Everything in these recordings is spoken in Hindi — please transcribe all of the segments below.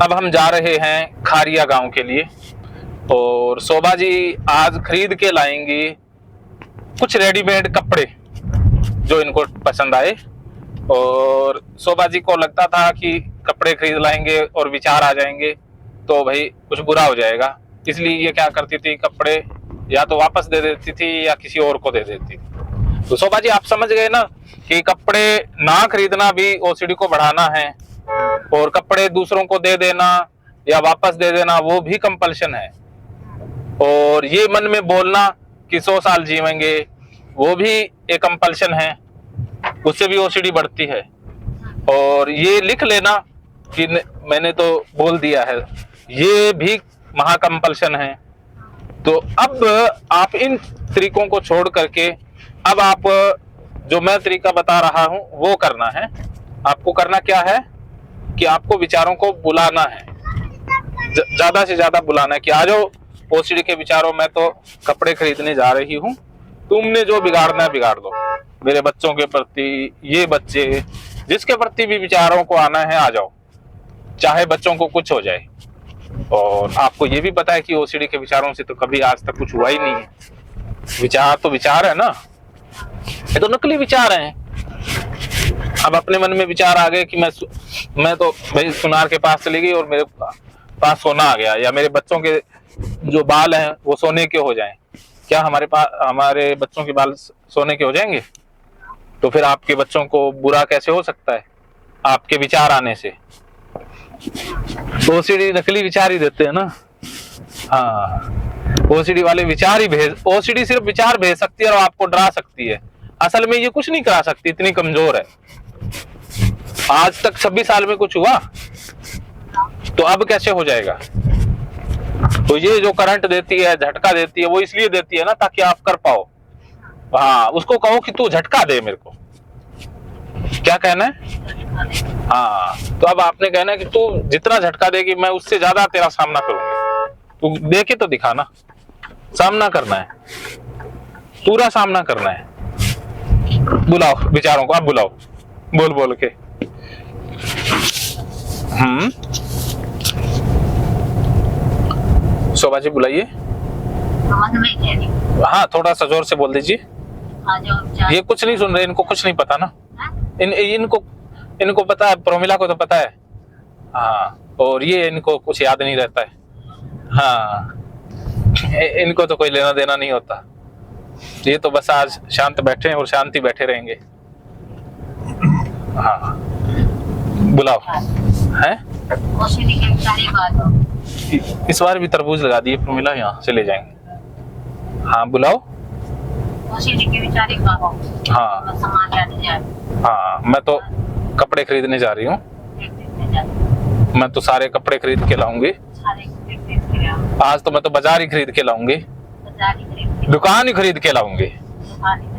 अब हम जा रहे हैं खारिया गांव के लिए और शोभा जी आज खरीद के लाएंगी कुछ रेडीमेड कपड़े जो इनको पसंद आए। और शोभा जी को लगता था कि कपड़े खरीद लाएंगे और विचार आ जाएंगे तो भाई कुछ बुरा हो जाएगा, इसलिए ये क्या करती थी, कपड़े या तो वापस दे देती थी या किसी और को दे देती थी। तो शोभा जी आप समझ गए ना कि कपड़े ना खरीदना भी ओसीडी को बढ़ाना है और कपड़े दूसरों को दे देना या वापस दे देना वो भी कंपल्शन है। और ये मन में बोलना कि 100 साल जीवेंगे वो भी एक कंपल्शन है, उससे भी ओसीडी बढ़ती है। और ये लिख लेना कि मैंने तो बोल दिया है, ये भी महाकंपल्शन है। तो अब आप इन तरीकों को छोड़ करके अब आप जो मैं तरीका बता रहा हूं वो करना है। आपको करना क्या है कि आपको विचारों को बुलाना है, ज्यादा से ज्यादा बुलाना है कि आ जाओ ओसीडी के विचारों, मैं तो कपड़े खरीदने जा रही हूँ, तुमने जो बिगाड़ना है बिगाड़ दो। मेरे बच्चों के प्रति, ये बच्चे जिसके प्रति भी विचारों को आना है आ जाओ, चाहे बच्चों को कुछ हो जाए। और आपको ये भी पता है कि ओसीडी के विचारों से तो कभी आज तक कुछ हुआ ही नहीं है। विचार तो विचार है ना, ये तो नकली विचार हैं। अब अपने मन में विचार आ गए कि मैं तो भाई सुनार के पास चली गई और मेरे पास सोना आ गया, या मेरे बच्चों के जो बाल हैं वो सोने के हो जाएं। क्या हमारे बच्चों के बाल सोने के हो जाएंगे? तो फिर आपके बच्चों को बुरा कैसे हो सकता है आपके विचार आने से? ओसीडी नकली विचार ही देते हैं ना। हाँ, ओसीडी वाले विचार ही ओसीडी सिर्फ विचार भेज सकती है और आपको डरा सकती है, असल में ये कुछ नहीं करा सकती, इतनी कमजोर है। आज तक 26 साल में कुछ हुआ तो अब कैसे हो जाएगा? तो ये जो करंट देती है, झटका देती है, वो इसलिए देती है ना ताकि आप कर पाओ। हाँ, उसको कहो कि तू झटका दे मेरे को, क्या कहना है? हाँ, तो अब आपने कहना है कि तू जितना झटका देगी मैं उससे ज्यादा तेरा सामना करूंगी। तू दे के तो दिखा ना, सामना करना है, पूरा सामना करना है। बुलाओ विचारों को, आप बुलाओ बोल बोल के। शोभा जी बुलाइए। हाँ, थोड़ा सा जोर से बोल दीजिए। ये कुछ नहीं सुन रहे, इनको कुछ नहीं पता ना। इनको पता है, प्रोमिला को तो पता है। हाँ, और ये इनको कुछ याद नहीं रहता है। हाँ, इनको तो कोई लेना देना नहीं होता। ये तो बस आज शांत बैठे हैं और शांति बैठे रहेंगे। हाँ, बुलाओ। हैं? इस बार भी तरबूज लगा दिए प्रोमिला, यहाँ से ले जाएंगे। हाँ, बुलाओ। हाँ हाँ, मैं तो कपड़े खरीदने जा रही हूँ। मैं तो सारे कपड़े खरीद के लाऊंगी आज। तो मैं तो बाजार ही खरीद के लाऊंगी, दुकान ही खरीद के लाऊंगी।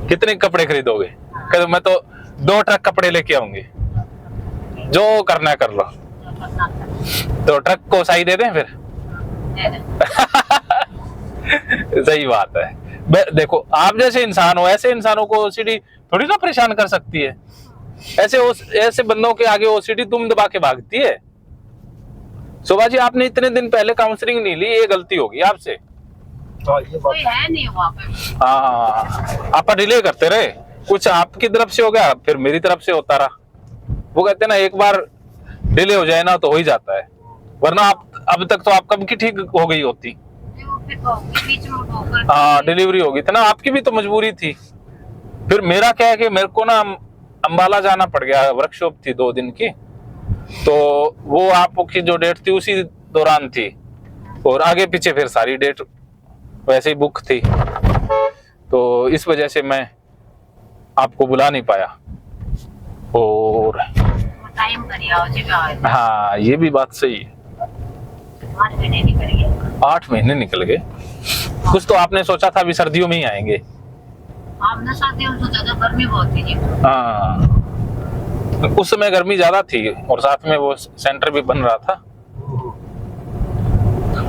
कितने कपड़े खरीदोगे? कहते मैं तो 2 ट्रक कपड़े लेके आऊंगी, जो करना है कर लो। तो ट्रक को सही दे दें फिर? सही बात है। देखो, आप जैसे इंसान हो, ऐसे इंसानों को ओसीडी थोड़ी ना परेशान कर सकती है। ऐसे बंदों के आगे ओसीडी तुम दबा के भागती है। शोभा जी, आपने इतने दिन पहले काउंसलिंग नहीं ली, ये गलती होगी आपसे। कोई है नहीं वहाँ पे। हाँ, आप डिले करते रहे, कुछ आपकी तरफ से हो गया फिर मेरी तरफ से होता रहा। वो कहते हैं ना, एक बार डिले हो जाए ना तो हो ही जाता है, वरना आप अब तक तो आप कब की ठीक हो गई होती। हाँ, डिलीवरी होगी थी ना, आपकी भी तो मजबूरी थी। फिर मेरा क्या है कि मेरे को ना अंबाला जाना पड़ गया, वर्कशॉप थी 2 दिन की, तो वो आपकी जो डेट थी उसी दौरान थी, और आगे पीछे फिर सारी डेट वैसे ही बुक थी। तो इस वजह से मैं आपको बुला नहीं पाया। और हाँ, ये भी बात सही है। 8 महीने निकल गए। कुछ तो आपने सोचा था अभी सर्दियों में ही आएंगे। आपने सर्दियों में सोचा था, गर्मी बहुत थी जी। हाँ, उस समय गर्मी ज्यादा थी और साथ में वो सेंटर भी बन रहा था।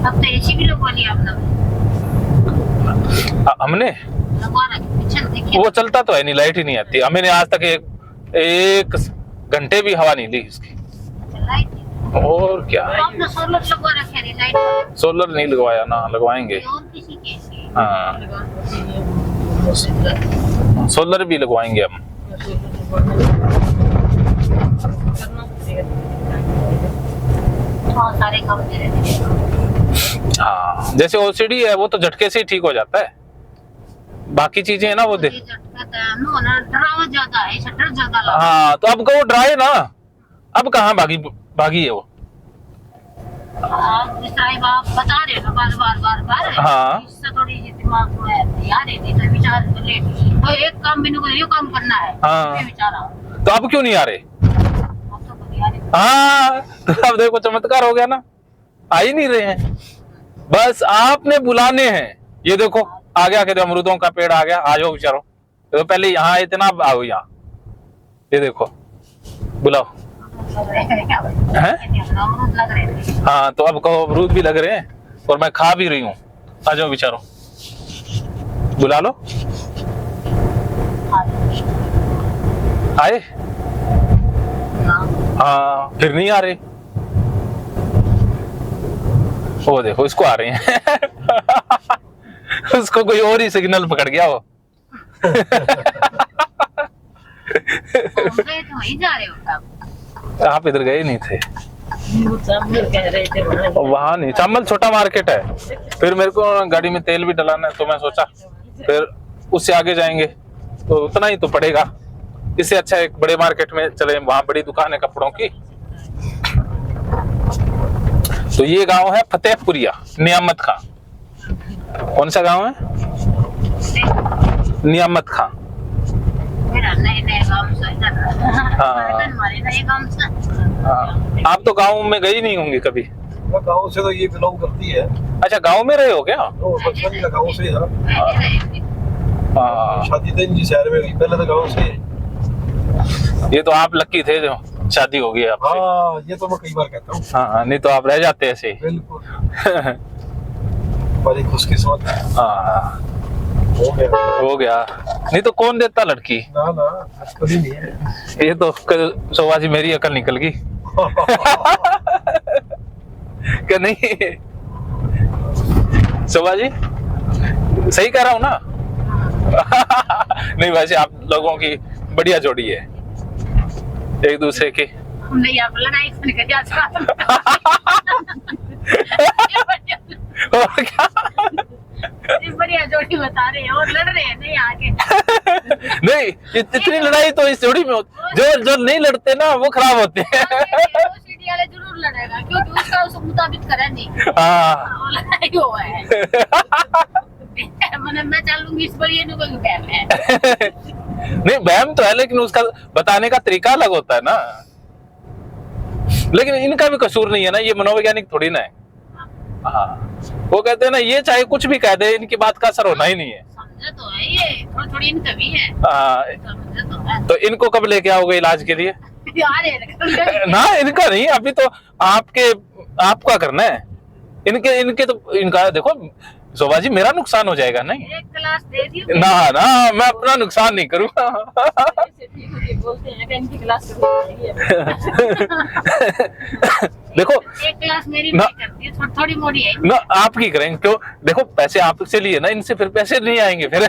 अब तो एसी भी लगवा लिया हमने वो चलता तो है नहीं, लाइट ही नहीं आती। हमने आज तक एक घंटे भी हवा नहीं ली इसकी। और क्या, आपने सोलर लगवा रखे हैं लाइट, सोलर नहीं लगवाया ना, लगवाएंगे। और किसी के से हाँ, सोलर भी लगवाएंगे हम। बहुत सारे काम दे रहे हैं। हाँ, जैसे ओसीडी है वो तो झटके से ही ठीक हो जाता है, बाकी चीजें है ना वो दे। ये झटका है ना, डरावा ज्यादा है, शटर ज्यादा लगा। हाँ, तो अब वो ड्राई ना, अब कहाँ भागी है वो। आप जिस तरह आप बता रहे हो बार हाँ। इससे थोड़ी सी दिमाग में याद है, तो विचार ले तो एक काम भी नहीं, ये काम करना है। हाँ। ये विचार आओ, तो अब क्यों नहीं आ रहे? अब तो खुद याद है। हाँ, तो अब देखो चमत्कार हो गया ना, आ ही नहीं रहे हैं। बस आपने बुलाने हैं। ये देखो आ गया, कहते अमरूदों का पेड़ आ गया, आ जाओ बेचारो। तो पहले यहाँ इतना आओ यहाँ, ये देखो बुलाओ। लग रहे हैं क्या? हैं? अमरूद लग रहे थे। हाँ, तो अब कहो अमरूद भी लग रहे हैं और मैं खा भी रही हूँ, आ जाओ बेचारो, बुला लो। आए? हाँ, फिर नहीं आ रहे। वो देखो इसको आ रहे हैं। उसको कोई और ही सिग्नल पकड़ गया वो। गए तो वहीं जा रहे हो आप? आप इधर गए नहीं थे? कह रहे थे वहाँ नहीं, चामल छोटा मार्केट है। फिर मेरे को गाड़ी में तेल भी डलाना है, तो मैं सोचा फिर उससे आगे जाएंगे तो उतना ही तो पड़ेगा, इससे अच्छा एक बड़े मार्केट में चले, वहाँ बड़ी दुकान है कपड़ों की। तो ये गांव है फतेहपुरिया, नियामत खां। कौन सा गांव है? नियामत खां। मेरा नए गांव से इधर। हाँ। हमारे नए गांव से। हाँ, आप तो गांव में गई नहीं होंगी कभी? गाँव से तो ये बिलोंग करती है। अच्छा, गांव में रहे हो क्या? तो बचपन का गाँव से था। हाँ, शादी तो इनकी शहर में हुई, पहले तो गाँव से। ये तो आप लकी थे जो शादी हो गई आपसे। हाँ, ये तो मैं कई बार कहता हूँ। हाँ, नहीं तो आप रह जाते ऐसे ही। बिल्कुल। बड़ी खुशकिस्मत है। हाँ, हो गया। हो गया, नहीं तो कौन देता लड़की। ना ना, अक्ल ही नहीं है। ये तो शोभा जी मेरी अकल निकल गई। क्या नहीं शोभा जी, सही कह रहा हूँ ना? नहीं, वैसे आप लोगों की बढ़िया जोड़ी है एक दूसरे की। हमने यहाँ पर लड़ाई सुन कर जाता। और क्या? बढ़िया जोड़ी बता रहे हैं और लड़ रहे हैं नहीं आके। नहीं, इतनी लड़ाई तो इस जोड़ी में होती, जो नहीं लड़ते ना वो खराब होते हैं। सीडी वाले जरूर लड़ेगा क्योंकि उसका उस मुताबिक करा नहीं। हाँ। वो लड़ाई हुआ है। मैं चलूंगी इस पर, ये नहीं कोई बहम है। नहीं, बहम तो है लेकिन उसका बताने का तरीका अलग होता है ना। लेकिन इनका भी कसूर नहीं है ना, ये मनोवैज्ञानिक थोड़ी ना है। हाँ, वो कहते हैं ना, ये चाहे कुछ भी कह दे, इनकी बात का असर होना ही नहीं है। समझे तो है, ये थोड़ी थोड़ी इनका भी है। समझे तो है। तो इनको कब लेके आओगे इलाज के लिए? ना, इनका नहीं, अभी तो आपका करना है। इनका देखो शोभा जी, मेरा नुकसान हो जाएगा नहीं। एक क्लास दे दियो। ना ना, मैं अपना नुकसान नहीं करूंगा। बोलते हैं कि इनकी क्लास देखो एक क्लास मेरी ना, नहीं करती है, थोड़ी मोड़ी है। ना आपकी करेंगे क्यों? देखो पैसे आपसे लिए ना, इनसे फिर पैसे नहीं आएंगे फिर।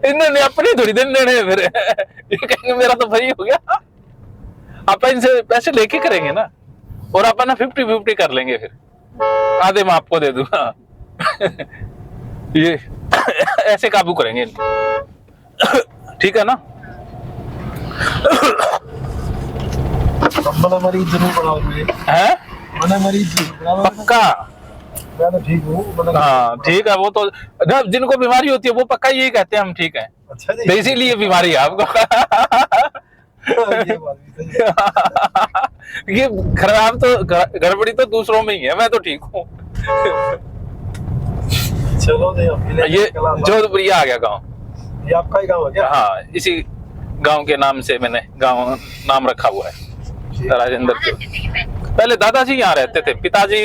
इन्होंने अपने थोड़ी दिन देने हैं फिर। ये कहेंगे मेरा तो भाई हो गया। आप इनसे पैसे लेके करेंगे ना, और अपन ना 50-50 कर लेंगे, फिर आधे मैं आपको दे दूंगा। ये ऐसे काबू करेंगे। ठीक है ना? मना मरीज जरूर बनाओगे। हैं? मना मरीज पक्का। मैं तो ठीक हूँ। हाँ ठीक है, वो तो ना जिनको बीमारी होती है वो पक्का यही कहते हैं हम ठीक है। अच्छा तो जी। इसीलिए बीमारी है आपको। ये बात भी सही है। ये खराब तो गड़बड़ी तो दूसरों में ही है, मैं तो ठीक हूँ। चलो जी, ये जोधपुरिया आ गया गांव। ये आपका ही गाँव है क्या? हाँ, इसी गांव के नाम से मैंने गांव नाम रखा हुआ है, राजेंद्र के। पहले दादाजी यहाँ रहते थे, पिताजी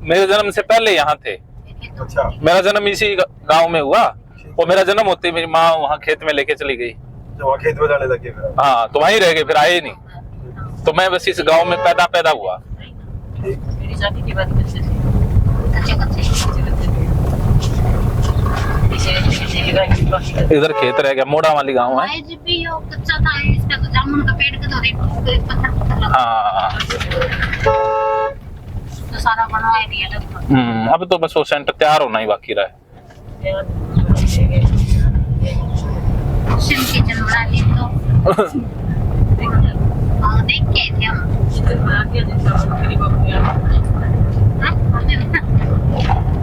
मेरे जन्म से पहले यहाँ थे। अच्छा। मेरा जन्म इसी गांव में हुआ, और मेरा जन्म होते ही मेरी माँ वहाँ खेत में लेके चली गई। जब वहाँ खेत में जाने लगे फिर। हाँ, तो वहीं रह गए, फिर आए नहीं। तो मैं बस इस गांव में पैदा हुआ। मेरी शादी के बाद कच्चे इधर खेत रह गया, मोड़ा वाली गांव है। आज भी यो कच्चा था, इसका तो जामुन का पेड़ के तो पत्थर लगा। हाँ तो सारा बनवाया दिया लगभग। अब तो बस वो सेंटर तैयार होना ही बाकी रहा है। सिम किचन बना ली तो देख के थे हम।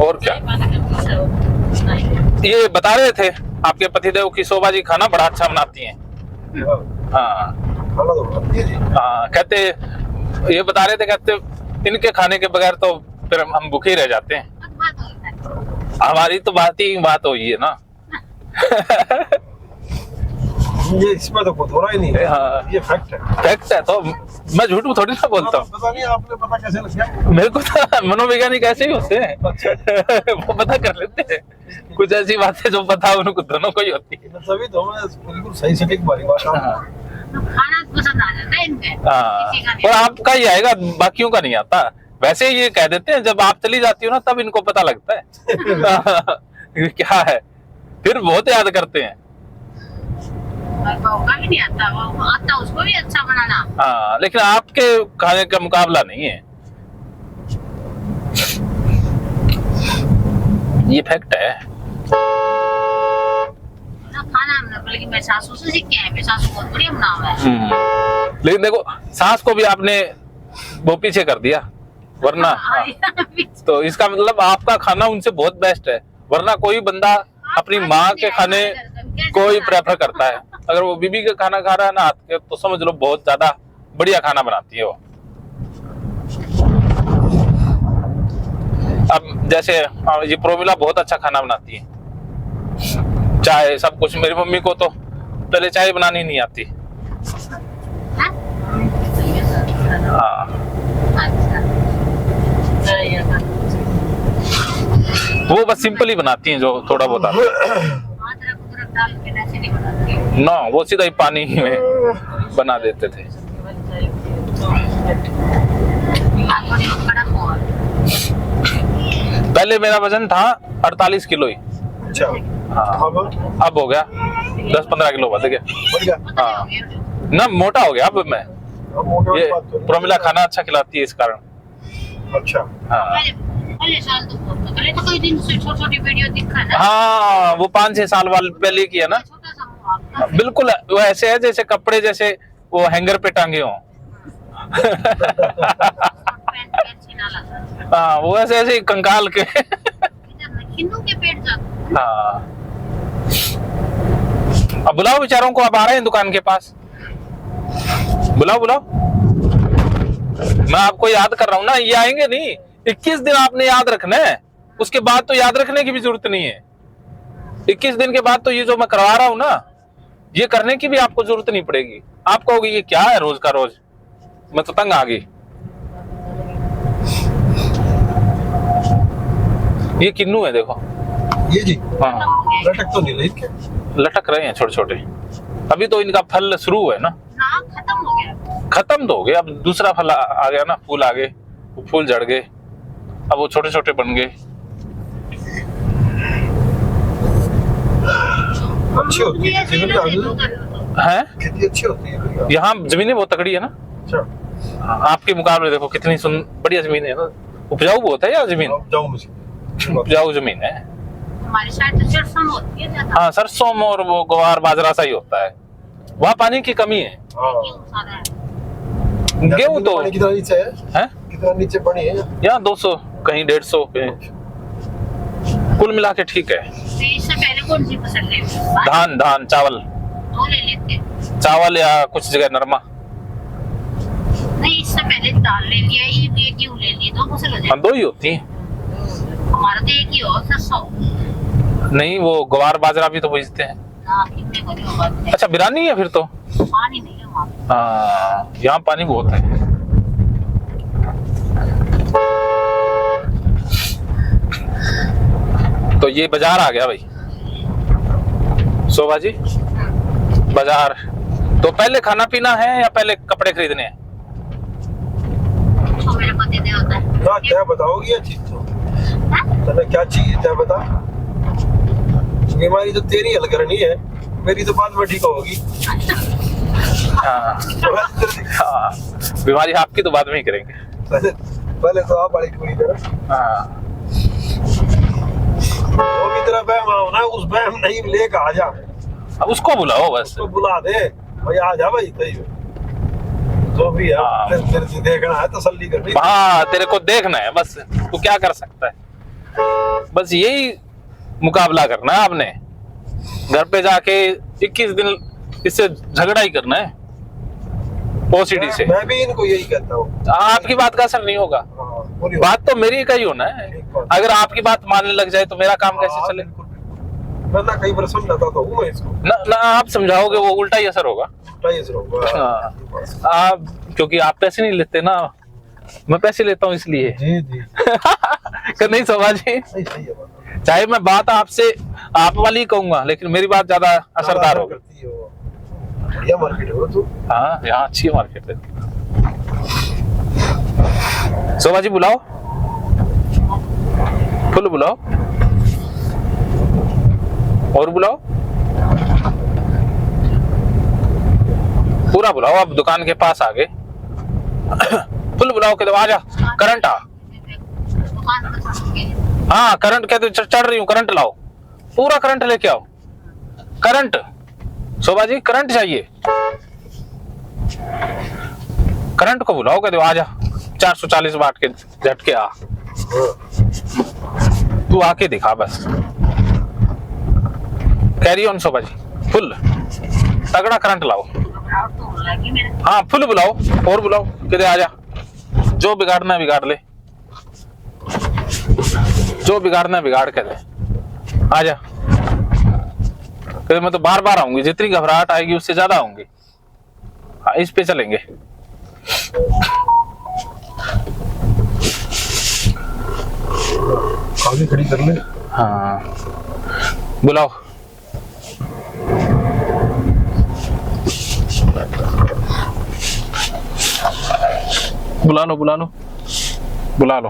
और क्या, ये बता रहे थे आपके पतिदेव की शोभा जी खाना बड़ा अच्छा बनाती हैं। हाँ खाना तो बनाती है जी। हाँ, कहते ये बता रहे थे, कहते इनके खाने के बगैर तो फिर हम भूखे ही रह जाते हैं। हमारी तो बात हुई है ना। ये इसमें तो कुछ हो रहा ही नहीं है। हाँ। ये फैक्ट है। फैक्ट है, तो मैं झूठ में थोड़ी ना बोलता हूँ। पता नहीं आपने पता कैसे लग गया? मेरे को तो मनोवैज्ञानिक ऐसे ही होते हैं। वो पता कर लेते हैं कुछ ऐसी बातें जो पता उनको दोनों को ही होती है। तभी तो मैं बिल्कुल सही सटीक बारी बात। हाँ। खाना पसंद आ जाता है इनके। हाँ, किसी का नहीं। और आपका ही आएगा, बाकियों का नहीं आता। वैसे ये कह देते हैं, जब आप चली जाती हो ना तब इनको पता लगता है क्या है, फिर बहुत याद करते हैं। का भी नहीं आता, वो आता उसको भी अच्छा बनाना। हाँ, लेकिन आपके खाने का मुकाबला नहीं है, ये फैक्ट है। खाना बल्कि मैं सासू से सीख के आए, मेरी सासू बहुत बढ़िया बनावा है। लेकिन देखो सास को भी आपने वो पीछे कर दिया, वरना हाँ। तो इसका मतलब आपका खाना उनसे बहुत बेस्ट है, वरना कोई बंदा अपनी माँ के खाने को ही प्रेफर करता है। अगर वो बीबी का खाना खा रहा है ना हाथ के, तो समझ लो बहुत ज्यादा बढ़िया खाना बनाती है वो। अब जैसे ये प्रोमिला बहुत अच्छा खाना बनाती है, चाय सब कुछ। मेरी मम्मी को तो पहले चाय बनानी नहीं आती। हाँ, वो बस सिंपल ही बनाती हैं, जो थोड़ा बहुत आता है ना, वो सीधा ही पानी में बना देते थे। पहले मेरा वजन था 48 किलो ही। अच्छा। हाँ, अब हो गया 10-15 किलो बढ़ गया। हाँ ना, मोटा हो गया अब मैं। ये प्रोमिला खाना अच्छा खिलाती है इस कारण। अच्छा। हाँ पहले साल तो बहुत पहले तो कोई दिन से छोटी वीडियो दिखा ना। हाँ, वो 5-6 साल वाले पहले किया ना। छोटा सा मुंह आपका। बिल्कुल वो ऐसे है जैसे कपड़े जैसे वो हैंगर पे टांगे हों। हाँ, वो ऐसे ऐसे ही कंकाल के। हिंदू के पेट जाते। हाँ, अब बुलाओ बेचारों को, अब आ रहे हैं दुकान के पास। बुलाओ। मैं आपको याद कर रहा हूँ ना, ये आएंगे नहीं। 21 दिन आपने याद रखना है, उसके बाद तो याद रखने की भी जरूरत नहीं है। 21 दिन के बाद तो ये जो मैं करवा रहा हूँ ना, ये करने की भी आपको जरूरत नहीं पड़ेगी। आप कहोगे ये क्या है रोज का रोज, मैं तो तंग आ गई। ये किन्नू है देखो। ये जी। हाँ, लटक तो नहीं रही क्या? लटक रहे हैं छोटे छोटे। अभी तो इनका फल शुरू है ना। खत्म हो गया। खत्म तो हो गया, अब दूसरा फल आ गया ना, फूल आ गए, वो फूल झड़ गए, अब वो छोटे छोटे बन गए। अच्छी होती है हैं? कितनी अच्छी होती है यहाँ जमीनें बहुत तगड़ी है ना। अच्छा। आपके मुकाबले देखो कितनी बढ़िया जमीन है ना। उपजाऊ बहुत है यार जमीन, उपजाऊ जमीन है। हमारी साइड तो सरसों होती है ज्यादा। हाँ, सरसों और वो ग्वार बाजरा सा ही होता है, वहाँ पानी की कमी है। गेहूँ तो कितना नीचे है? कितना नीचे पानी है? यहाँ 200 कहीं 150 कहीं, कुल मिला के ठीक है। इससे पहले कौन सी फसल ले? धान चावल। दो ले लेते। चावल या कुछ जगह नरमा। नहीं, इससे पहले दाल ले लिया, ये गेहूं ले लिया, दो फसल हो जाए। हाँ, 2 ही होती हैं। हमारा तो एक ही हो, सरसों। नहीं, वो ग्वार बाजरा भी तो बेचते हैं। कितने बड़ी हो बात है। अच्छा, बिरानी है फिर तो। पानी नहीं है वहाँ। हाँ, यहाँ पानी बहुत है। तो ये बाजार आ गया भाई शोभा जी, बाजार। तो पहले खाना पीना है या पहले कपड़े खरीदने हैं? ना क्या बताओगी ये चीज तो तने क्या चाहिए क्या बता। बीमारी तो तेरी हल करनी है, मेरी तो बाद में ठीक होगी। हाँ हाँ, बीमारी आपकी तो बाद में ही करेंगे। पहले तो आप बड़ी पूरी करो। हाँ वो की तरह बहम आओ ना, उस बहम नहीं लेके आ जा, अब उसको बुलाओ बस। तो बुला दे भाई, आ जा भाई तई जो भी है। हाँ। तेरे से देखना है, तसल्ली करनी। हाँ तेरे को देखना है बस, तू क्या कर सकता है, बस यही मुकाबला करना है आपने। घर पे जाके 21 दिन इससे झगड़ा ही करना है, ओसीडी से। मैं भी इनको यही कहता हूँ। आपकी बात का असर नहीं होगा, हाँ, पूरी बात तो मेरी का ही होना है। अगर आपकी बात मानने लग जाए तो मेरा काम कैसे चले? मैं ना कई बार समझाता तो हूँ मैं इसको। ना आप समझाओगे वो उल्टा ही असर होगा। हाँ। आप क्योंकि आप पैसे नहीं लेते ना, मैं पैसे लेता हूँ इसलिए। जी जी कि नहीं शोभा जी? सही सही है बात। चाहे मैं बात आपसे आप वाली कहूंगा, लेकिन मेरी बात ज्यादा असरदार होगी। करती है वो। बढ़िया मार्केट है तू। हाँ यहाँ अच्छी मार्केट है। शोभा जी बुलाओ, फुल बुलाओ और बुलाओ, पूरा बुलाओ। अब दुकान के पास आ गए, फुल बुलाओ के तो आ जा। करंट आ, दुकान पर चढ़ के हाँ करंट कहते चढ़ रही हूँ, करंट लाओ, पूरा करंट लेके आओ। करंट शोभा जी, करंट चाहिए, करंट को बुलाओ कहते आ जा। 440 वाट के झटके आ, तू आके दिखा बस। Carry on Shobha ji, full तगड़ा करंट लाओ। घबराहट तो होने लगी मेरे। हाँ फुल बुलाओ और बुलाओ कहते आ जा। जो बिगाड़ना है बिगाड़ ले, जो बिगाड़ना है बिगाड़ के दे, आ जा। मैं तो बार बार आऊंगी, जितनी घबराहट आएगी उससे ज्यादा आऊंगी। हाँ इस पे चलेंगे। आगे खड़ी कर ले। हाँ बुलाओ। बुला लो बुला लो बुला लो,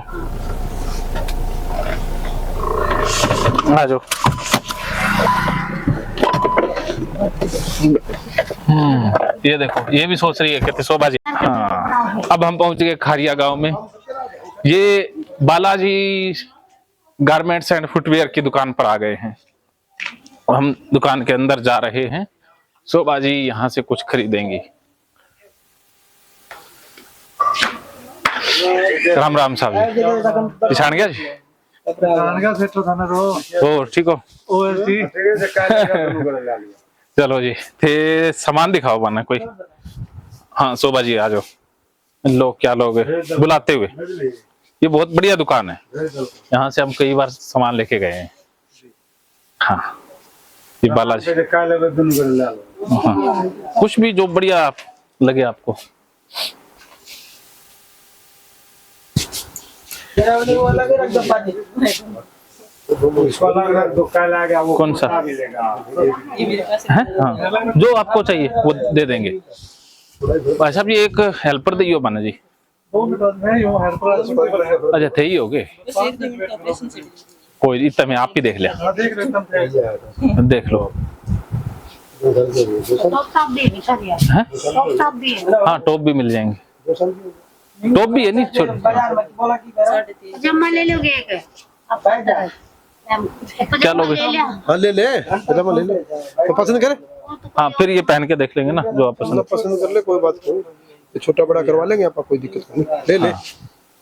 आ जाओ। ये देखो, ये भी सोच रही है कहते शोभा जी। हाँ अब हम पहुंच गए खारिया गांव में। ये बालाजी गारमेंट्स एंड फुटवेयर की दुकान पर आ गए हैं। हम दुकान के अंदर जा रहे हैं। शोभा जी यहाँ से कुछ खरीदेंगी। राम राम साहब जी, पिछाड़ गया जी? ओ ठीक हो? चलो जी, थे सामान दिखाओ बना कोई। हाँ शोभा जी आ जाओ। लोग क्या लोग बुलाते हुए, ये बहुत बढ़िया दुकान है, यहाँ से हम कई बार सामान लेके गए हैं। हाँ ये बालाजी, हाँ कुछ भी जो बढ़िया लगे आपको। कौन सा है? हाँ जो आपको चाहिए वो दे देंगे। भाई साहब ये एक हेल्पर दियो बना जी। अच्छा थे ही हो गए, कोई इतना में आप ही देख लिया, देख लो। हैं? हाँ टॉप भी मिल जाएंगे, टॉप भी है नहीं छोटे। जम्मा ले लोगे एक? क्या लोगे? हाँ ले ले, पजामा ले ले तो पसंद करे। हाँ फिर ये पहन के देख लेंगे ना जो आप पसंद। पसंद कर ले, कोई बात नहीं, छोटा बड़ा करवा लेंगे आप, कोई दिक्कत नहीं। ले ले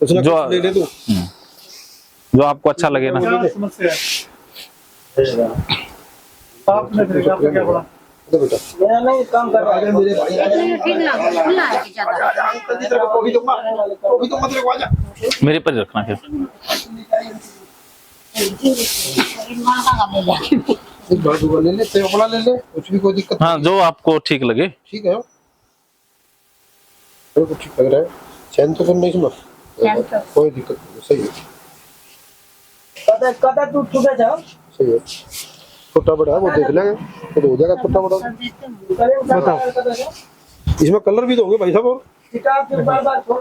जो ले ले तू, जो आपको अच्छा लगे ना। तो बेटा मेरा नहीं काम कर रहा है मेरे भाई। ठीक लगा, खुला है कि ज्यादा? कॉफी तो मत रखवा जा, मेरे पर रखना फिर। एक बार दुकान ले ले, तेरे अपना ले ले, कुछ भी कोई दिक्कत। हाँ जो आपको ठीक लगे। ठीक है, तो ठीक लग रहा है। चैन तो नहीं सुना, कोई दिक्कत नहीं, सही है। कदा तू सुबह जाओ, सही है। छोटा बड़ा है वो देख लेंगे, तो हो जाएगा छोटा बड़ा। बताओ इसमें कलर भी तो होंगे भाई साहब, और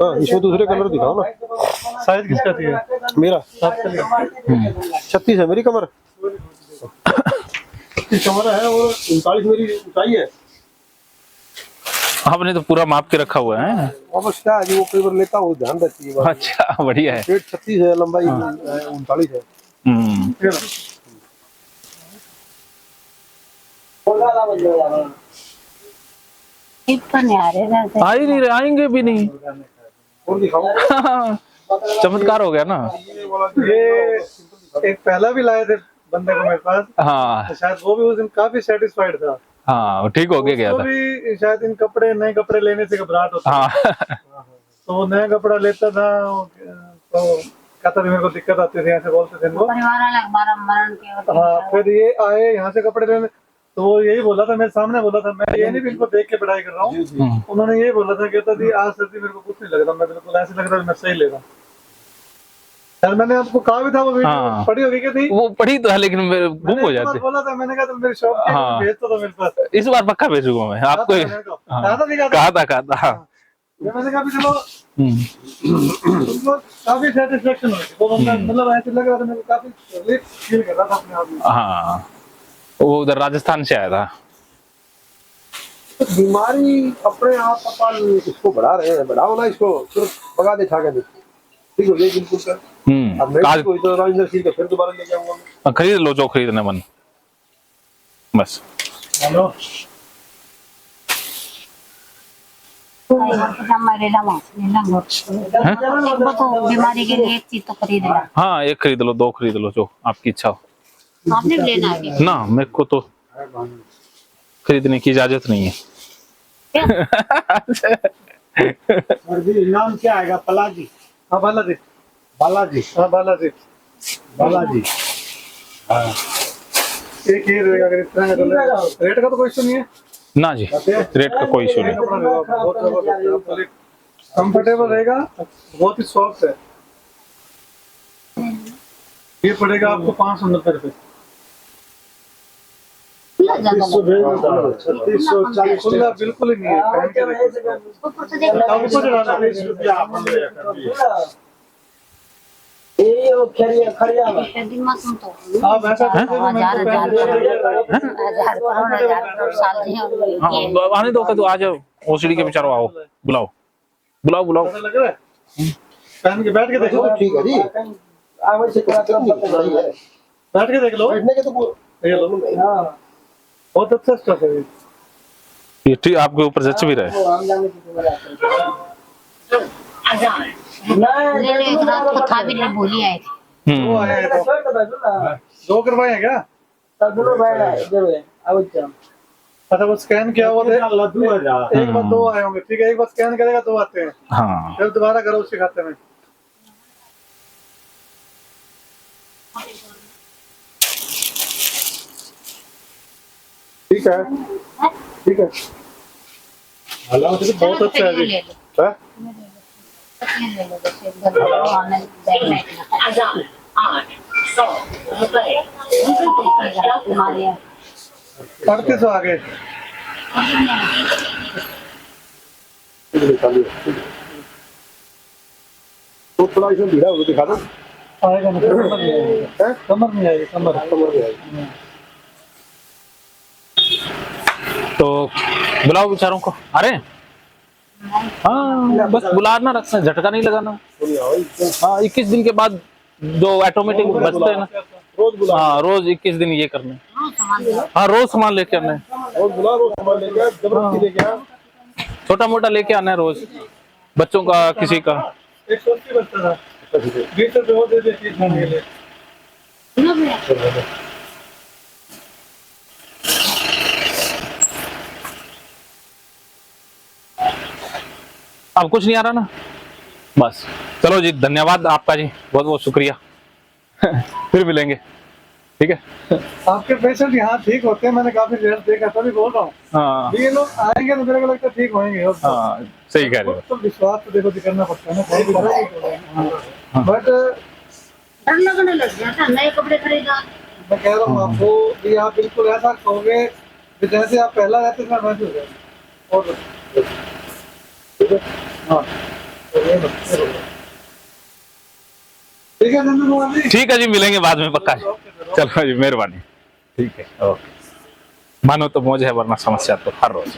हाँ इसमें दूसरे कलर दिखाओ ना। साइज किसका चाहिए? मेरा 36 है मेरी कमर। 36 कमर है और 39 मेरी ऊंचाई है। आपने तो पूरा माप के रखा हुआ है। और बस क्या है, वो कई बार लेता हूँ, ध्यान रखती है। अच्छा, बढ़िया है। पेट 36 है, लंबाई 39 है। आ ही नहीं रहे, आएंगे भी नहीं। और दिखाऊं? चमत्कार हो गया ना। ये एक पहला भी लाए थे बंदे को मेरे पास, हाँ तो शायद वो भी उस दिन काफी सेटिस्फाइड था। हाँ, ठीक हो गया वो था। भी शायद इन कपड़े, नए कपड़े लेने से घबराहट होती हाँ है। तो वो नया कपड़ा लेता था तो कहता था मेरे को दिक्कत आती थी, ऐसे बोलते थे इनको। परिवार वाला हमारा मरण के होते हाँ, फिर ये आए यहाँ से कपड़े लेने, तो वो यही बोला था, मेरे सामने बोला था, मैं ये नहीं भी इनको देख के पढ़ाई कर रहा हूँ। उन्होंने ये बोला था, कहता थी आज सर्दी मेरे को कुछ नहीं लग रहा, मैं बिल्कुल ऐसे लग रहा है मैं सही ले रहा हूँ। यार मैंने आपको कहा भी था, वो वीडियो हाँ। पढ़ी होगी क्या थी? वो पढ़ी तो है लेकिन मेरे गुम मैंने हो एक बार जाते। बोला था, मैंने कहा तुम मेरी शॉप के हाँ। भेज तो मेरे पास। इस बार पक्का भेजूंगा मैं आपको। कहा था नहीं कहा था। हाँ। मैंने कहा भी चलो उनको काफी सेटिस्फेक्शन हुई। वो बंदा मतलब ऐसे लग रहा था, मेरे को काफी रिलीफ फील कर रहा था अपने आप में। हाँ, वो उधर राजस्थान से आया था। तो बीमारी अपने आप अपन इसको बढ़ा रहे हैं, बढ़ाओ ना इसको, सिर्फ भगा दे छा के ठीक हो गई बिल्कुल सर। अब मैं काज इसको तो राजेंद्र सिंह का फिर दोबारा ले जाऊंगा मैं। खरीद लो जो खरीदने मन, बस। हेलो, तो बीमारी के लिए एक चीज तो खरीद ला। हाँ, एक खरीद लो, दो खरीद लो, जो आपकी इच्छा हो। आपने भी लेना है ना, मेरे को तो खरीदने की इजाजत नहीं है। नाम क्या आएगा? बालाजी। हाँ बालाजी, बालाजी, हाँ बालाजी, बालाजी। हाँ, एक ही रहेगा। अगर इस तरह का रेट का तो कोई इशू नहीं है ना जी, रेट का कोई इशू नहीं। कंफर्टेबल रहेगा, बहुत ही सॉफ्ट है। ये पड़ेगा आपको 590 रुपए। 3640 खुला बिल्कुल ही नहीं है। पहन के देखो। ऊपर से देखो। अब ऊपर चढ़ाना 20 रुपया आपने लिया कर दिन में तुम तो आप ऐसा कर दो, मैं हजार तो पहन के हजार साल से हाँ, आने दो तो आ जाओ। ओसीडी के बेचारो आओ, बुलाओ बुलाओ बुलाओ। ऐसा लग रहा है? पहन के बैठ के देखो। तो ठीक है जी, आगे से करा कर नहीं सही है। बैठ के देख लो। बैठने के तो ये लो। हाँ, बहुत अच्छा स्टफ है ये ठीक आपके ऊपर जच भी रहे। था भी नहीं भूली आए थे। वो आया है तो 2 करवाए हैं क्या? अच्छा, वो स्कैन किया हुआ थे। एक बार 2 आए होंगे, ठीक है। एक बार स्कैन करेगा 2 आते हैं, हाँ, फिर दोबारा करो उसी खाते में। ठीक है, ठीक है। बहुत अच्छा है जी। है? हमारे 3800 आ गए। तो थोड़ा इसमें भीड़ा हो दिखा दो। आएगा ना, कमर नहीं आएगी। हैं? कमर नहीं आएगी, कमर में आएगी। तो बुलाओ बेचारों को। अरे हाँ, बस बुलाना, रखना, झटका नहीं लगाना। हाँ, 21 दिन के बाद जो ऑटोमेटिक बचते हैं ना, रोज बुला, हाँ, रोज 21 दिन ये करने। हाँ, रोज सामान लेके आना है, रोज बुला, रोज सामान लेके आ, जबरदस्ती लेके आ। छोटा मोटा लेके आना है रोज, बच्चों का, किसी का। 180 बचता था, 20 रुपए वो दे देती है खाने के लिए। अब कुछ नहीं आ रहा ना, बस। चलो जी, धन्यवाद आपका जी, बहुत बहुत शुक्रिया। फिर मिलेंगे, ठीक है। आपके पेशेंट यहाँ ठीक होते हैं, मैंने काफी रेट देखा, तभी बोल रहा हूँ। हाँ ये लोग आएंगे तो मेरे को लगता है ठीक होंगे। और हाँ, सही कह रहे हो। तो विश्वास तो देखो करना पड़ता है ना, बट डर लगने लग गया था नए कपड़े खरीदा। मैं कह रहा हूँ आपको कि आप बिल्कुल ऐसा कहोगे कि जैसे आप पहला रहते थे वैसे हो जाए। और हाँ, तो ये ठीक है चंदू कुमार जी। ठीक है जी, मिलेंगे बाद में पक्का। चलो जी, मेहरबानी। ठीक है, ओके। मानो तो मौज है, वरना समस्या तो हर रोज।